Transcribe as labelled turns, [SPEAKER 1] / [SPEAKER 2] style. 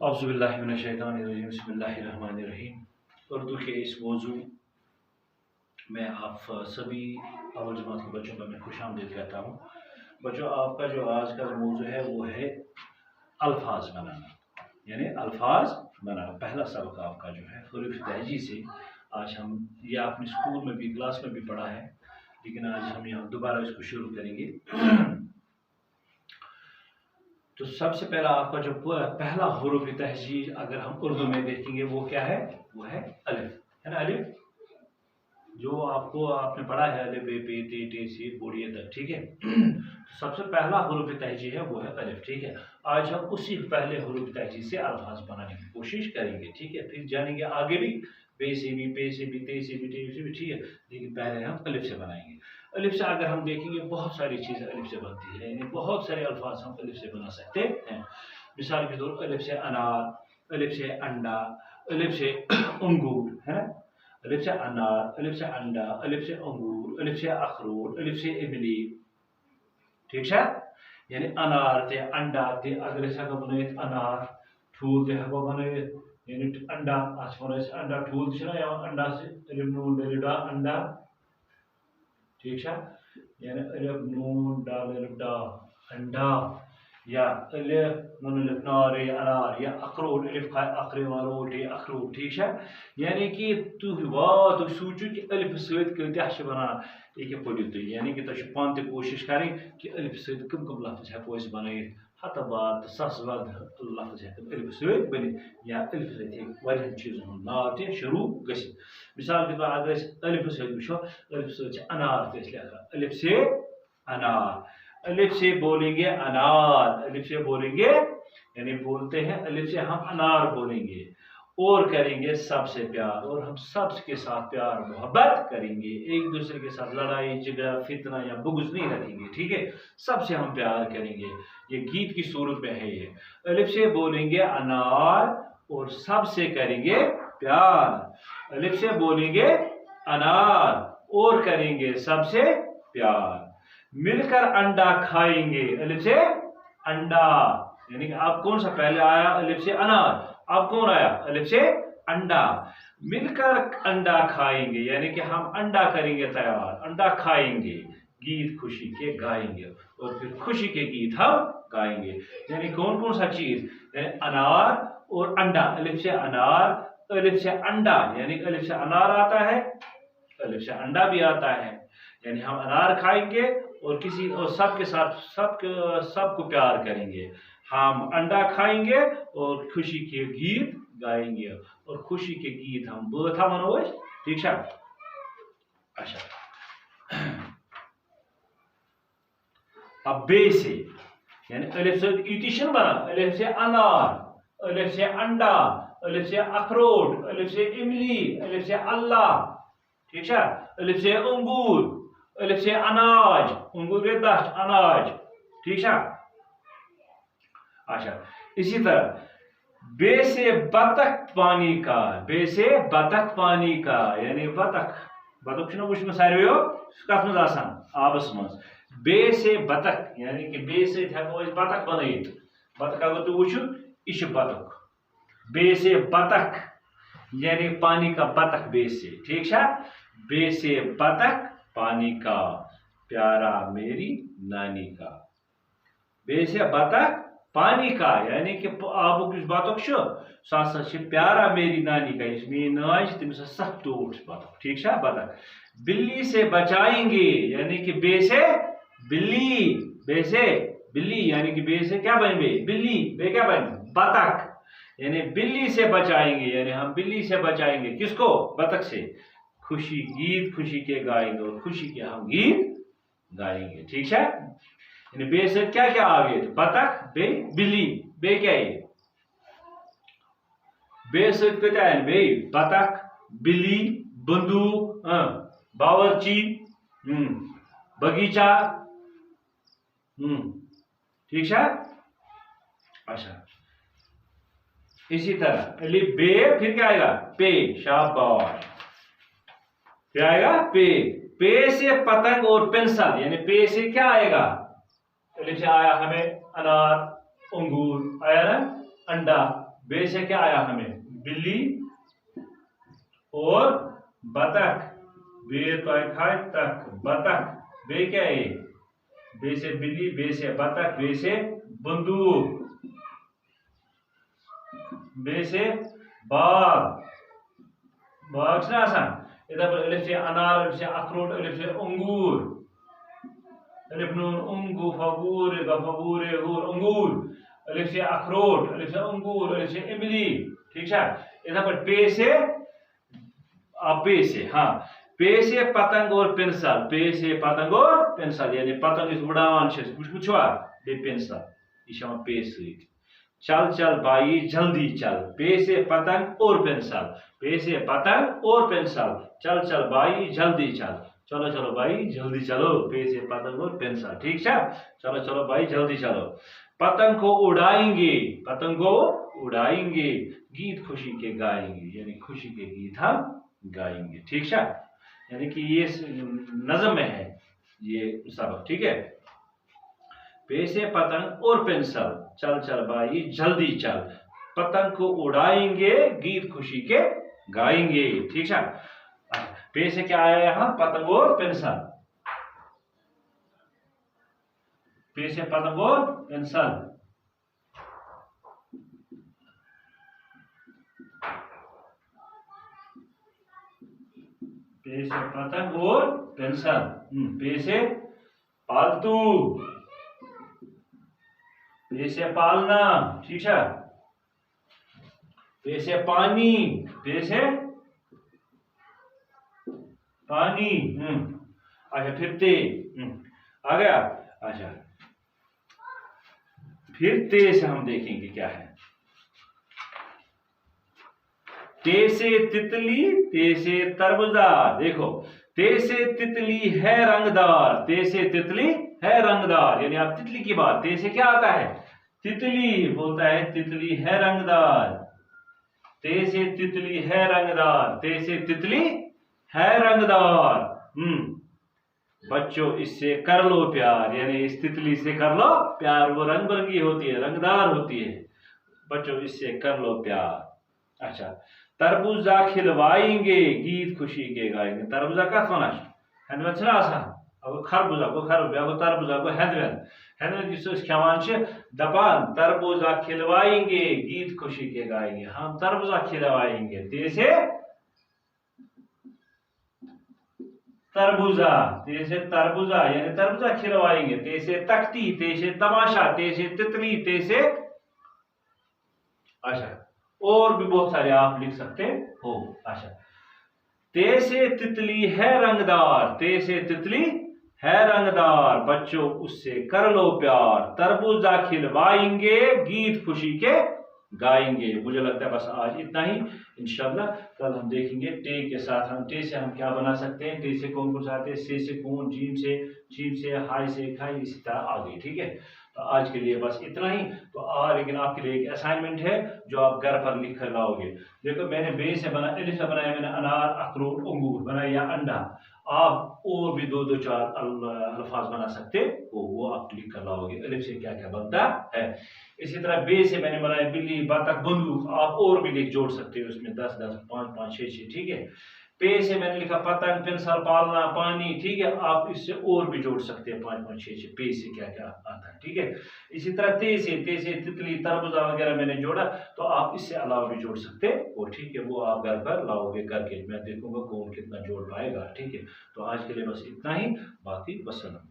[SPEAKER 1] औज़ुबिल्लाहि बिस्मिल्लाहिर्रहमानिर्रहीम। उर्दू के इस मौजू में आप सभी अव्वल जमात के बच्चों का मैं खुशामदीद कहता हूँ। बच्चों, आपका जो आज का मौजू है वो है अल्फाज बनाना, यानी अल्फाज बनाना। पहला सबक आपका जो है हुरूफ तहजी से आज हम, ये आपने स्कूल में भी क्लास में भी पढ़ा है, लेकिन आज हम यहाँ दोबारा इसको शुरू करेंगे। तो सबसे पहला आपका जो पहला हुरूफ तहजी अगर हम उर्दू में देखेंगे वो क्या है, वो है अलिफ, है ना। अलिफ जो आपको आपने पढ़ा है, अलिफ बे पे ते टे से बोड़िए तक, ठीक है। तो सबसे पहला हुरूफ तहजी है वो है अलिफ, ठीक है। आज हम उसी पहले हुरूफ तहजी से अल्फाज बनाने की कोशिश करेंगे, ठीक है। फिर जानेंगे आगे भी बे से भी, पे से भी, ते से भी, टे से भी, ठीक है। लेकिन पहले हम अलिफ से बनाएंगे। अलिफ से अगर हम देखेंगे बहुत सारी चीज़ें अलिफ से बनती है, यानी बहुत सारे अल्फाज हम अलिफ से बना सकते हैं। मिसाल के तौर अलिफ से अनार, अलिफ से अंडा, अलिफ से अंगूर, है ना। अलिफ से अनार, अलिफ से अंडा, अलिफ से अंगूर, अलिफ से अखरोट, अलिफ से इमली, ठीक है। यानी अनार ते अंडा ते अगर हको बन अनार, ठूल ते हको बन यानी अंडा अंडा ठूल या अंडा से अलिफ नून डा अंडा, ठीक है। यानी अलिफ नून डाल डा अंडा, या अलिफ नून अलिफ नारे अनार, या अखरोट अलिफ खा अखरे वारोट अखरोट, ठीक है। यानी कि तुम सोचो कि अलिफ सत कत्या बनाना ये पढ़ो तुम, यानी कि तुम पान ते कोशिश करें कि अलिफ सत कम कम लफ्ज हेको बन हतबाद ससवद लफ्ज हेकन अलिफ सत बन, या अलिफ सत चीज़ों नाव ते शुरू गि। मिसाल के तौर अगर अलिफ सत वो अलिफ सत अनार ते लिखा, अलिफ से अनार, अलिफ से बोलेंगे अनार, अलिफ से बोलेंगे यानी बोलते हैं अलिफ से हम अनार बोलेंगे, और करेंगे सबसे प्यार, और हम सबके साथ प्यार मोहब्बत करेंगे, एक दूसरे के साथ लड़ाई झगड़ा फितना या बुग़्ज़ नहीं रखेंगे, ठीक है। सबसे हम प्यार करेंगे, ये गीत की सूरत में है। ये अलिफ से बोलेंगे अनार और सबसे करेंगे प्यार, अलिफ से बोलेंगे अनार और करेंगे सबसे प्यार, मिलकर अंडा खाएंगे, अलिफ से अंडा, यानी कि अब कौन सा पहले आया अलिफ से अनार, अब कौन आया अलिफ से अंडा। मिलकर अंडा खाएंगे यानी कि हम अंडा करेंगे तैयार, अंडा खाएंगे, गीत खुशी के गाएंगे, और फिर खुशी के गीत हम गाएंगे। यानी कौन कौन सा चीज, यानी अनार और अंडा, अलिफ से अनार, अलिफ से अंडा, यानी अलिफ से अनार आता है, अलिफ से अंडा भी आता है, यानी हम अनार खाएंगे और किसी और सबके साथ सबको प्यार करेंगे, हम अंडा खाएंगे और खुशी के गीत गाएंगे, और खुशी के गीत हम बता मनो, ठीक है। अच्छा, अब बे से यानी अलिफ से इतिशन बना, अलिफ से अनार, अलिफ से अंडा, अलिफ से अखरोट, अलिफ से इमली, अलिफ से अल्लाह, ठीक है। अलिफ से अंगूर, अलिफ से अनाज, अंगूर अनाज, ठीक है। अच्छा, इसी तरह बे से बतख पानी का, बे से बतख पानी का, यानी बतख बतख वो सारो कत मज आबस मज, बे से बतख यानी कि बे से बतख बन, बतख अगर तुम वो यह बतख, बे से बतख यानी पानी का बतख, बे से, ठीक है। बे से बतख पानी का, प्यारा मेरी नानी का, बे से बतख पानी का यानी कि आबुक बतख सह प्यारा मेरी नानी का, मेरी नाज तमिस सख्त टोट बतख, ठीक है बतख। बिल्ली से बचाएंगे यानी कि बे से बिल्ली, बे से बिल्ली यानी कि बे से क्या बन, बिल्ली, बे क्या बन बतख, यानी बिल्ली से बचाएंगे, यानी हम बिल्ली से बचाएंगे किसको, बतख से, खुशी गीत खुशी के गाएंगे और खुशी के हम गीत गाएंगे, ठीक है। यानी बे से क्या क्या आ गए, बतख, बे, बिल्ली, बे क्या है, बे से बे बतख, बिल्ली, बंदूक, बावर्ची, बगीचा, ठीक है। अच्छा, इसी तरह अलिफ बे फिर क्या आएगा, पे, शाबाश, फिर आएगा पे, पे से पतंग और पेंसिल, यानी पे से क्या आएगा, अलिफ से आया हमें अनार, अंगूर आया ना, अंडा, बे से क्या आया हमें? बिल्ली और बतख। बे तो खाए तक बतख। बे क्या है? बे से बिल्ली, बे से बतख, बे से बंदूक, बे से बाग। बाग से आसान। इधर पर अलिफ से अनार, अलिफ से अखरोट, अलिफ से अंगूर, अलिफ नून उंगू फगूर गफगूर गूर अंगूर, अलिफ से अखरोट, अलिफ से अंगूर, अलिफ से इमली। ठीक है। इधर पर पे से पे से, हाँ, पे से पतंग और पेंसिल। पे से पतंग और पेंसिल, यानी पतंग इस उड़ान वुछवा बे पेंसिल यह पे सत। चल चल भाई जल्दी चल। पे से पतंग और पेंसिल। पे से पतंग और पेंसिल। चल चल भाई जल्दी चल। चलो चलो भाई जल्दी चलो। पे से पतंग और पेंसिल। ठीक है। चलो चलो भाई जल्दी चलो। पतंग को उड़ाएंगे, पतंग को उड़ाएंगे, गीत खुशी के गाएंगे, यानी खुशी के गीत हम गाएंगे। ठीक है। यानी कि ये नज़म में है ये सबक। ठीक है। पे से पतंग और पेंसिल, चल चल भाई जल्दी चल, पतंग को उड़ाएंगे, गीत खुशी के गाएंगे। ठीक है। पे से क्या आया यहाँ? पतंग और पेंसिल। पे से पतंग और पेंसिल। पे से पतंग और पेंसिल। पे से पालतू, पे से पालना। ठीक है। पे से पानी, पे से पानी। अच्छा फिर ते आ गया। अच्छा फिर ते से हम देखेंगे क्या है। ते से तितली, ते से तरबूजा। देखो, ते से तितली है रंगदार, ते से तितली है रंगदार, यानी आप तितली की बात। ते से क्या आता है? तितली बोलता है, तितली है रंगदार। ते से तितली है रंगदार, ते से तितली है रंगदार। बच्चों इससे कर लो प्यार, यानी इस तितली से कर लो प्यार, वो रंग बिरंगी होती है, रंगदार होती है। बच्चों इससे कर लो प्यार। अच्छा, तरबूजा खिलवाएंगे, गीत खुशी के गाएंगे। तरबूजा का वनान अब खरबूजा को तरबूजा को हेदवन जिस खवान दपान तरबूजा खिलवाएंगे, गीत खुशी के गाएंगे। हम तरबूजा खिलवाएंगे, तेसे तरबूजा, तेसे तरबूजा, यानी तरबूजा खिलवाएंगे। तेसे तख्ती, तेसे तमाशा, तेसे तितली, तेसे। अच्छा और भी बहुत सारे आप लिख सकते हो। अच्छा, ते से तितली है रंगदार, ते से तितली है रंगदार, बच्चों उससे कर लो प्यार, तरबूजा खिलवाएंगे, गीत खुशी के गाएंगे। मुझे लगता है बस आज इतना ही। इंशाल्लाह कल हम देखेंगे टे के साथ हम टे से हम क्या बना सकते हैं। टे से कौन कौन से आते हैं? से कौन, जीम से हाय से खाई, इसी तरह आगे। ठीक है। तो आज के लिए बस इतना ही। तो लेकिन आपके लिए एक असाइनमेंट है जो आप घर पर लिख कर लाओगे। देखो मैंने बे से बना, अलिफ से बनाया मैंने अनार, अखरोट, अंगूर बनाया या अंडा। आप और भी दो चार अल्फाज बना सकते हो, वो आप लिख कर लाओगे। अलिफ से क्या क्या बनता है। इसी तरह बे से मैंने बनाया बिल्ली, बतख, बंदूक। आप और भी लिख जोड़ सकते हो उसमें 10 10, 5 5, 6 6। ठीक है। पे से मैंने लिखा पतंग, पेंसिल, पालना, पानी। ठीक है। आप इससे और भी जोड़ सकते हैं 5 5 6 6। पे से क्या क्या आता है। ठीक है। इसी तरह ते से तितली, तरबूजा वगैरह मैंने जोड़ा, तो आप इससे अलावा भी जोड़ सकते हो। ठीक है। वो आप घर पर लाओगे करके, मैं देखूंगा कौन कितना जोड़ पाएगा। ठीक है। तो आज के लिए बस इतना ही, बाकी वसल्लम।